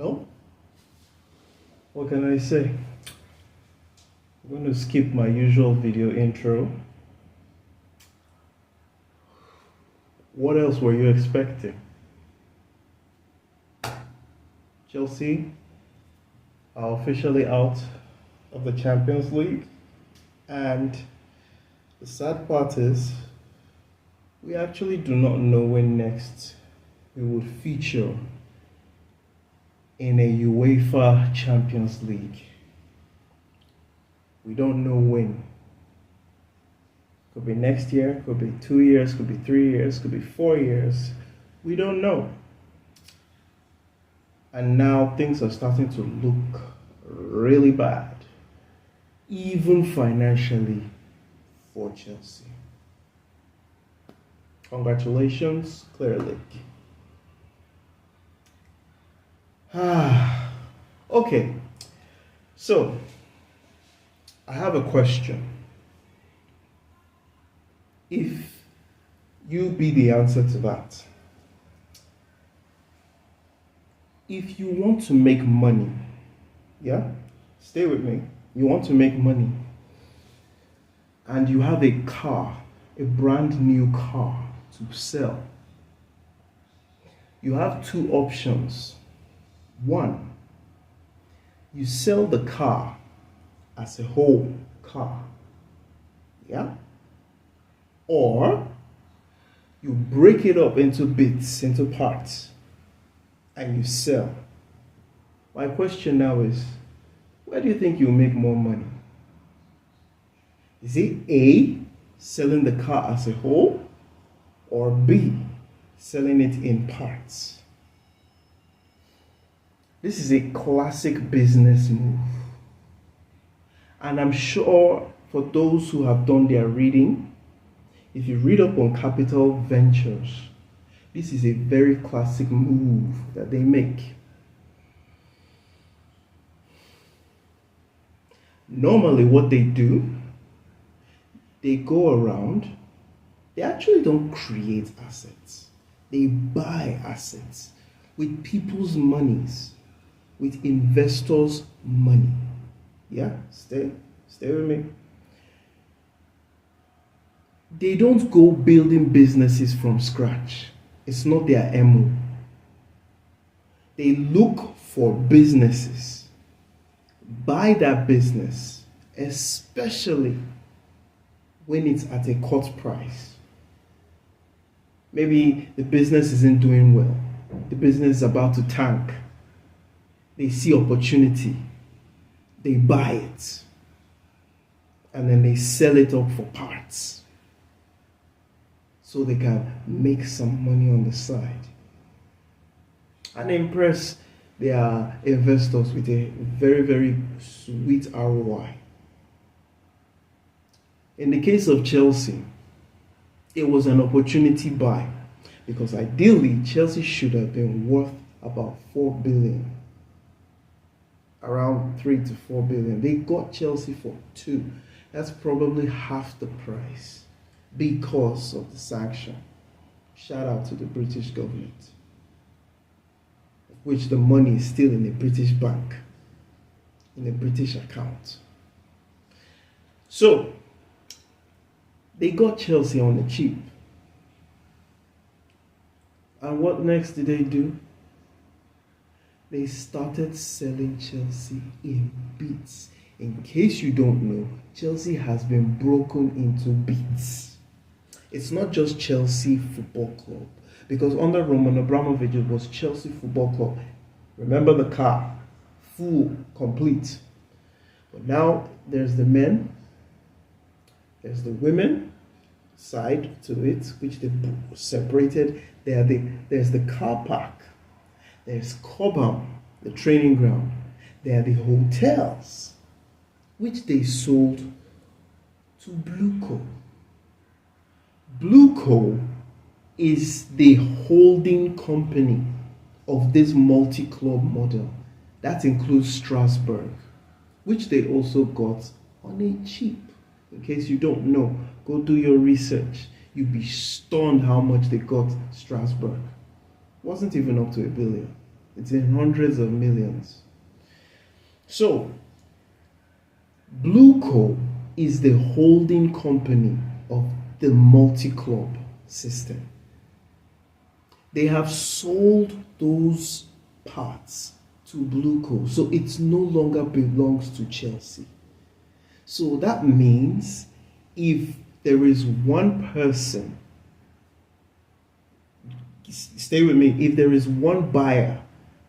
Well, what can I say? I'm going to skip my usual video intro. What else were you expecting? Chelsea are officially out of the Champions League, and the sad part is we actually do not know when next we would feature in a UEFA Champions League. We don't know when. Could be next year, could be 2 years, could be 3 years, could be 4 years. We don't know. And now things are starting to look really bad, even financially, for Chelsea. Congratulations, Clear Lake. Okay, so I have a question. If you be the answer to that, if you want to make money, yeah, stay with me. You want to make money, and you have a car, a brand new car to sell. You have two options. One, you sell the car as a whole car, yeah? Or you break it up into bits, into parts, and you sell. My question now is, where do you think you'll make more money? Is it A, selling the car as a whole, or B, selling it in parts? This is a classic business move. And I'm sure for those who have done their reading, if you read up on capital ventures, this is a very classic move that they make. Normally what they do, they go around, they actually don't create assets. They buy assets with people's monies, with investors' money. Yeah, stay with me. They don't go building businesses from scratch. It's not their MO. They look for businesses, buy that business, especially when it's at a cut price. Maybe the business isn't doing well. The business is about to tank. They see opportunity. They buy it. And then they sell it up for parts, so they can make some money on the side and impress their investors with a very, very sweet ROI. In the case of Chelsea, it was an opportunity buy, because ideally Chelsea should have been worth about 4 billion, around 3 to 4 billion. They got Chelsea for 2. That's probably half the price because of the sanction. Shout out to the British government, of which the money is still in a British bank, in a British account. So they got Chelsea on the cheap. And what next did they do? They started selling Chelsea in bits. In case you don't know, Chelsea has been broken into bits. It's not just Chelsea Football Club, because under Roman Abramovich it was Chelsea Football Club. Remember the car, full, complete. But now there's the men, there's the women side to it, which they separated. There's the car park, there's Cobham, the training ground, there are the hotels, which they sold to BlueCo. BlueCo is the holding company of this multi-club model. That includes Strasbourg, which they also got on a cheap. In case you don't know, go do your research. You'll be stunned how much they got Strasbourg. Wasn't even up to $1 billion. It's in hundreds of millions. So, BlueCo is the holding company of the multi-club system. They have sold those parts to BlueCo, so it no longer belongs to Chelsea. So that means if there is one person, stay with me, if there is one buyer,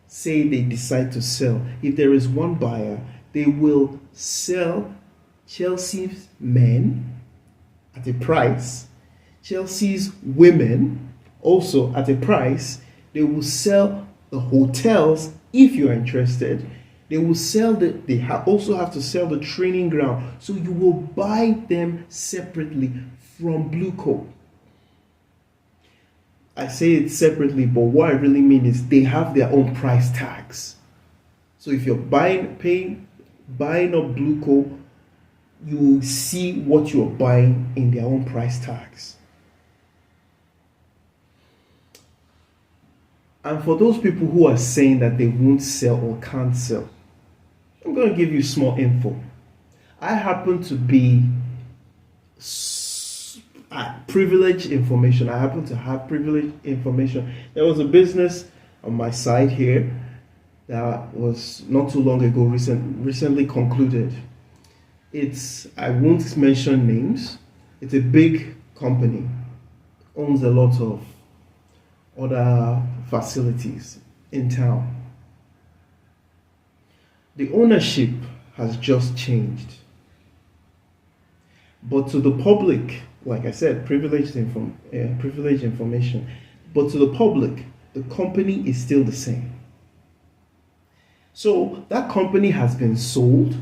say they decide to sell, if there is one buyer, they will sell Chelsea's men at a price, Chelsea's women also at a price. They will sell the hotels if you're interested. They will sell also have to sell the training ground. So you will buy them separately from BlueCo. I say it separately, but what I really mean is they have their own price tags. So if you're buying up BlueCo, you will see what you're buying in their own price tags. And for those people who are saying that they won't sell or can't sell, I'm going to give you small info. I happen to be privileged information. I happen to have privileged information. There was a business on my side here that was not too long ago recently concluded. I won't mention names. It's a big company, owns a lot of other facilities in town. The ownership has just changed. But to the public, like I said, privileged information, but to the public, the company is still the same. So that company has been sold,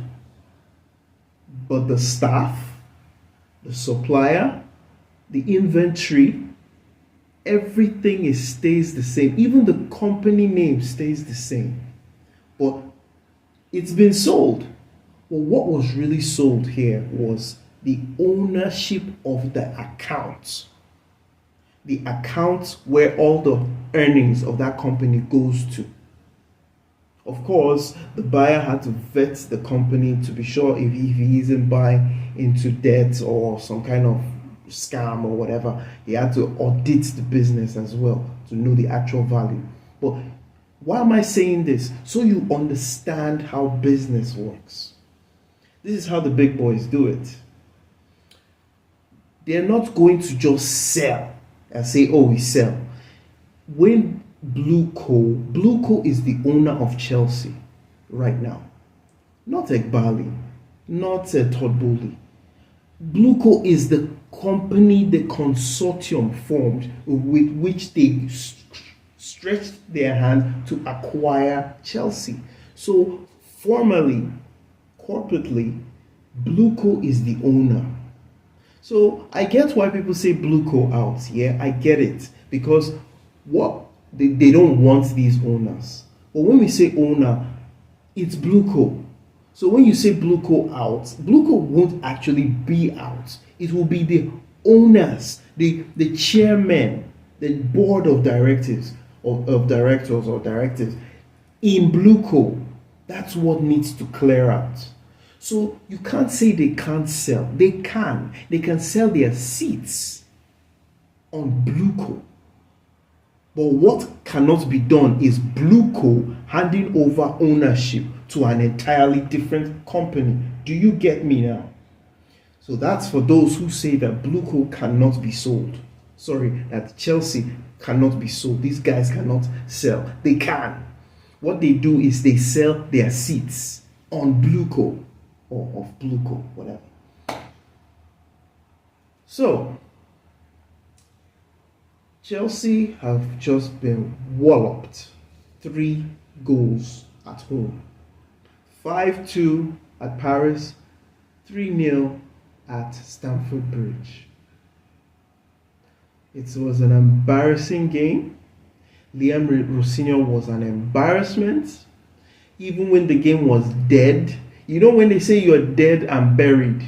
but the staff, the supplier, the inventory, everything stays the same. Even the company name stays the same. But it's been sold. Well, what was really sold here was the ownership of the account. The account where all the earnings of that company goes to. Of course, the buyer had to vet the company to be sure if he isn't buying into debt or some kind of scam or whatever. He had to audit the business as well to know the actual value. But why am I saying this? So you understand how business works. This is how the big boys do it. They're not going to just sell and say, oh, we sell. When BlueCo is the owner of Chelsea right now. Not Egbali, not Todd Bowley. BlueCo is the company, the consortium formed with which they stretched their hand to acquire Chelsea. So formally, corporately, BlueCo is the owner. So I get why people say BlueCo out. Yeah, I get it. Because what they don't want these owners. But when we say owner, it's BlueCo. So when you say BlueCo out, BlueCo won't actually be out. It will be the owners, the chairman, the board of directors of directors or directors in BlueCo. That's what needs to clear out. So you can't say they can't sell. They can. They can sell their seats on BlueCo. But what cannot be done is BlueCo handing over ownership to an entirely different company. Do you get me now? So that's for those who say that BlueCo cannot be sold. Sorry, that Chelsea cannot be sold. These guys cannot sell. They can. What they do is they sell their seats on BlueCo or of BlueCo, whatever. So, Chelsea have just been walloped 3 goals at home. 5-2 at Paris, 3-0 at Stamford Bridge. It was an embarrassing game. Liam Rosinho was an embarrassment. Even when the game was dead. You know when they say you're dead and buried?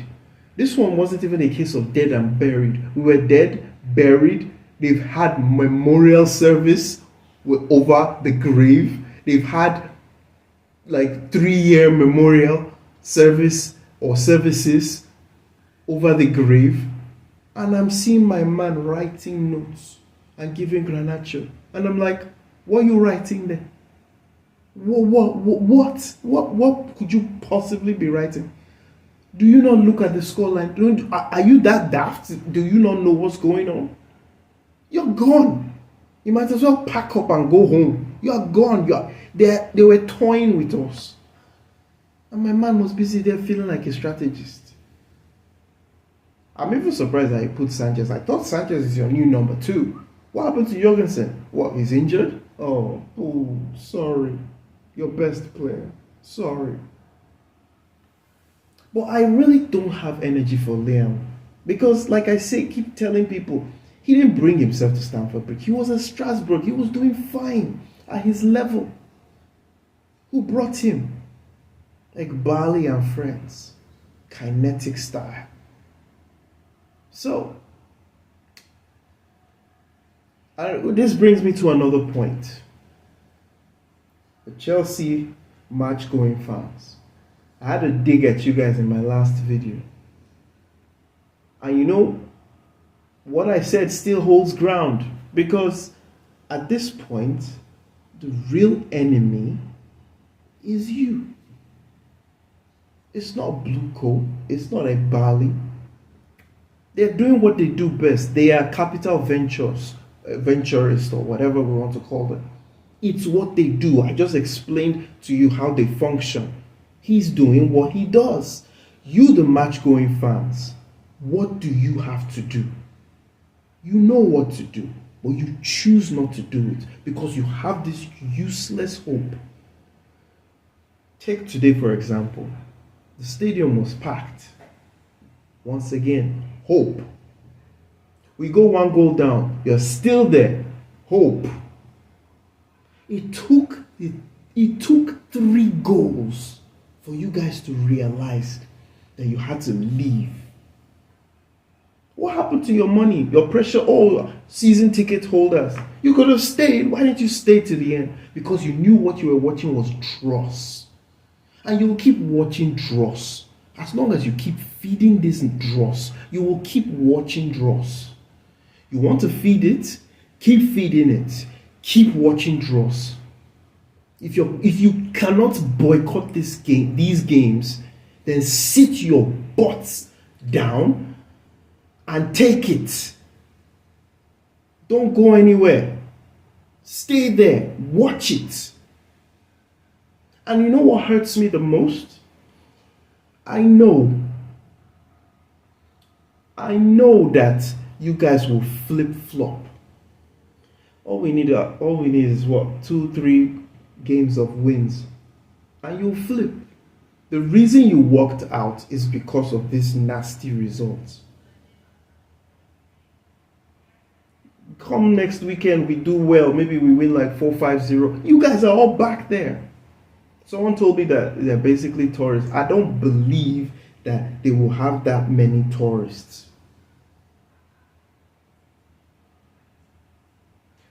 This one wasn't even a case of dead and buried. We were dead, buried. They've had memorial service over the grave. they've had like 3-year memorial service or services over the grave, and I'm seeing my man writing notes and giving Granacho, and I'm like, what are you writing there? What could you possibly be writing? Do you not look at the scoreline? Are you that daft? Do you not know what's going on? You're gone. You might as well pack up and go home. You are gone. They were toying with us. And my man was busy there feeling like a strategist. I'm even surprised that he put Sanchez. I thought Sanchez is your new number 2. What happened to Jorgensen? What, he's injured? Oh, sorry. Your best player. Sorry. But I really don't have energy for Liam. Because, like I say, keep telling people, he didn't bring himself to Stamford Bridge. He was at Strasbourg. He was doing fine at his level. Who brought him? Like Bali and friends. Kinetic style. So, this brings me to another point. The Chelsea match-going fans. I had a dig at you guys in my last video. And you know, what I said still holds ground. Because at this point, the real enemy is you. It's not BlueCo. It's not a Bali. They're doing what they do best. They are capital venturists or whatever we want to call them. It's what they do. I just explained to you how they function. He's doing what he does. You, the match-going fans, what do you have to do? You know what to do, but you choose not to do it because you have this useless hope. Take today, for example. The stadium was packed. Once again, hope. We go 1 goal down. You're still there. Hope. It took 3 goals for you guys to realize that you had to leave. What happened to your money? Your pressure, season ticket holders. You could have stayed. Why didn't you stay to the end? Because you knew what you were watching was dross. And you will keep watching dross. As long as you keep feeding this dross, you will keep watching dross. You want to feed it? Keep feeding it. Keep watching dross. If you cannot boycott these games, then sit your butts down and take it. Don't go anywhere. Stay there. Watch it. And you know what hurts me the most? I know that you guys will flip-flop. All we need is what? 2-3 games of wins. And you'll flip. The reason you walked out is because of this nasty result. Come next weekend, we do well. Maybe we win like 4-5-0. You guys are all back there. Someone told me that they're basically tourists. I don't believe that they will have that many tourists.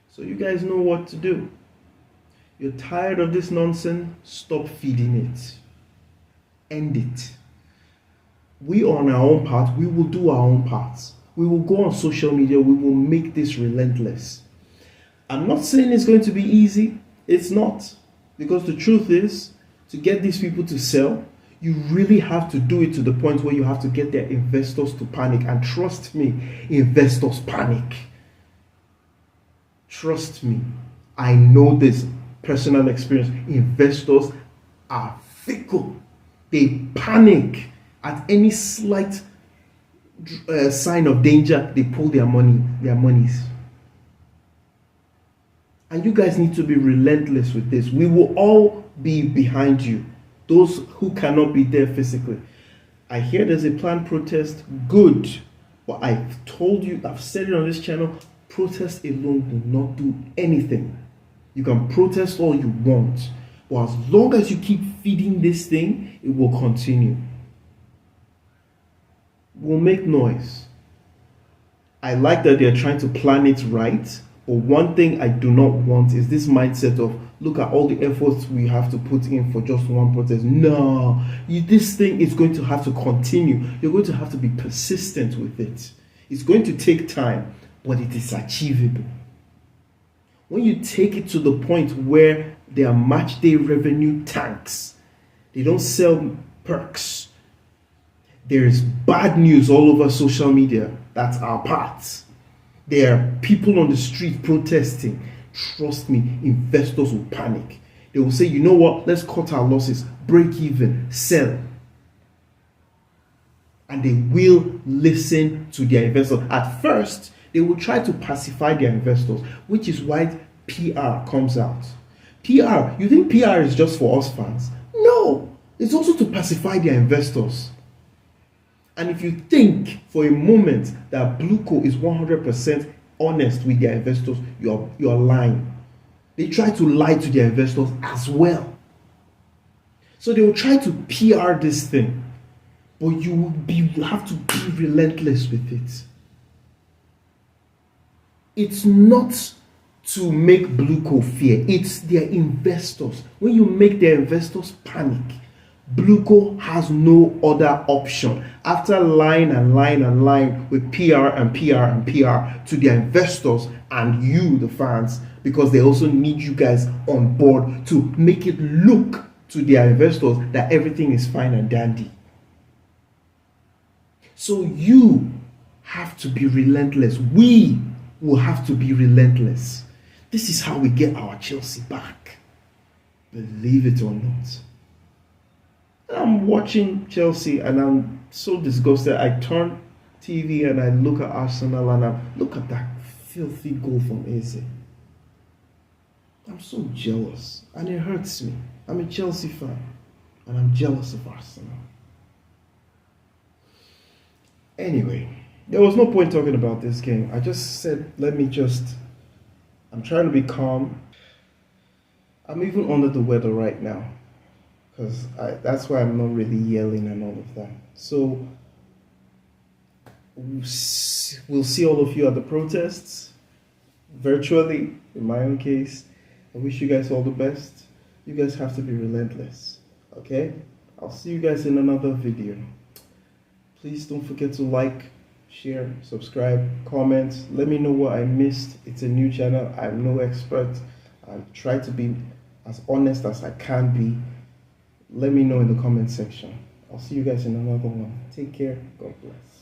So you guys know what to do. You're tired of this nonsense? Stop feeding it. End it. We on our own part, we will do our own parts. We will go on social media, we will make this relentless. I'm not saying it's going to be easy. It's not. Because the truth is, to get these people to sell, you really have to do it to the point where you have to get their investors to panic. And trust me, investors panic. Trust me. I know this personal experience. Investors are fickle. They panic at any slight sign of danger. They pull their monies. And you guys need to be relentless with this. We will all be behind you. Those who cannot be there physically. I hear there's a planned protest. Good. But I've told you, I've said it on this channel, protest alone will not do anything. You can protest all you want. But as long as you keep feeding this thing, it will continue. We'll make noise. I like that they're trying to plan it right. But one thing I do not want is this mindset of, look at all the efforts we have to put in for just one protest. No, this thing is going to have to continue. You're going to have to be persistent with it. It's going to take time, but it is achievable. When you take it to the point where their match day revenue tanks, they don't sell perks, there's bad news all over social media. That's our part. There are people on the street protesting. Trust me, investors will panic. They will say, you know what, let's cut our losses, break even, sell. And they will listen to their investors. At first, they will try to pacify their investors, which is why PR comes out. PR, you think PR is just for us fans? No, it's also to pacify their investors. And if you think for a moment that BlueCo is 100% honest with their investors, you're lying. They try to lie to their investors as well. So they will try to PR this thing, but you have to be relentless with it. It's not to make BlueCo fear, it's their investors. When you make their investors panic, BlueCo has no other option after lying and lying and lying with PR and PR and PR to their investors and you, the fans, because they also need you guys on board to make it look to their investors that everything is fine and dandy. So you have to be relentless. We will have to be relentless. This is how we get our Chelsea back. Believe it or not. I'm watching Chelsea and I'm so disgusted. I turn TV and I look at Arsenal and I look at that filthy goal from Eze. I'm so jealous and it hurts me. I'm a Chelsea fan and I'm jealous of Arsenal. Anyway, there was no point talking about this game. I just said, I'm trying to be calm. I'm even under the weather right now. Because that's why I'm not really yelling and all of that. So we'll see all of you at the protests, virtually, in my own case. I wish you guys all the best. You guys have to be relentless, okay? I'll see you guys in another video. Please don't forget to like, share, subscribe, comment. Let me know what I missed. It's a new channel. I'm no expert. I try to be as honest as I can be. Let me know in the comment section. I'll see you guys in another one. Take care. God bless.